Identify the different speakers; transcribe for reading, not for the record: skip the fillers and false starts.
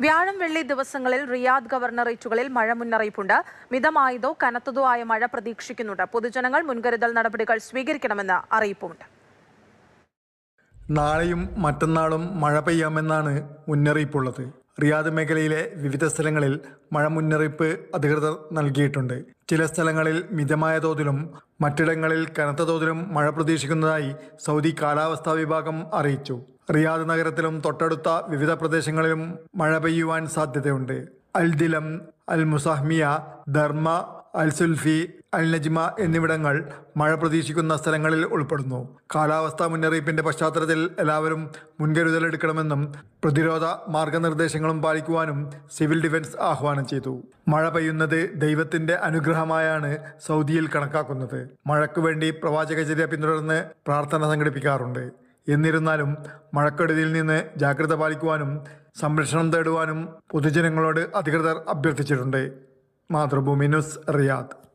Speaker 1: വ്യാഴം വെള്ളി ദിവസങ്ങളിൽ റിയാദ് ഗവർണറേറ്റുകളിൽ മഴ മുന്നറിയിപ്പുണ്ട്. മിതമായതോ കനത്തതോ ആയ മഴ പ്രതീക്ഷിക്കുന്നുണ്ട്. പൊതുജനങ്ങൾ മുൻകരുതൽ നടപടികൾ സ്വീകരിക്കണമെന്ന് അറിയിപ്പുണ്ട്.
Speaker 2: നാളെയും മറ്റന്നാളും മഴ പെയ്യാമെന്നാണ് മുന്നറിയിപ്പുള്ളത്. റിയാദ് മേഖലയിലെ വിവിധ സ്ഥലങ്ങളിൽ മഴ മുന്നറിയിപ്പ് അധികൃതർ നൽകിയിട്ടുണ്ട്. ചില സ്ഥലങ്ങളിൽ മിതമായ തോതിലും മറ്റിടങ്ങളിൽ കനത്ത തോതിലും മഴ പ്രതീക്ഷിക്കുന്നതായി സൗദി കാലാവസ്ഥാ വിഭാഗം അറിയിച്ചു. റിയാദ് നഗരത്തിലും തൊട്ടടുത്ത വിവിധ പ്രദേശങ്ങളിലും മഴ പെയ്യുവാൻ സാധ്യതയുണ്ട്. അൽ ദിലം, അൽ മുസാഹ്മിയ, ധർമ്മ, അൽ സുൽഫി, അൽ നജ്മ എന്നിവിടങ്ങൾ മഴ പ്രതീക്ഷിക്കുന്ന സ്ഥലങ്ങളിൽ ഉൾപ്പെടുന്നു. കാലാവസ്ഥാ മുന്നറിയിപ്പിന്റെ പശ്ചാത്തലത്തിൽ എല്ലാവരും മുൻകരുതലെടുക്കണമെന്നും പ്രതിരോധ മാർഗനിർദ്ദേശങ്ങളും പാലിക്കുവാനും സിവിൽ ഡിഫൻസ് ആഹ്വാനം ചെയ്തു. മഴ പെയ്യുന്നത് ദൈവത്തിന്റെ അനുഗ്രഹമായാണ് സൗദിയിൽ കണക്കാക്കുന്നത്. മഴയ്ക്കു വേണ്ടി പ്രവാചകചര്യ പിന്തുടർന്ന് പ്രാർത്ഥന സംഘടിപ്പിക്കാറുണ്ട്. എന്നിരുന്നാലും മഴക്കെടുതിയിൽ നിന്ന് ജാഗ്രത പാലിക്കുവാനും സംരക്ഷണം തേടുവാനും പൊതുജനങ്ങളോട് അധികൃതർ അഭ്യർത്ഥിച്ചിട്ടുണ്ട്. Mathrubhumi news, Riyadh.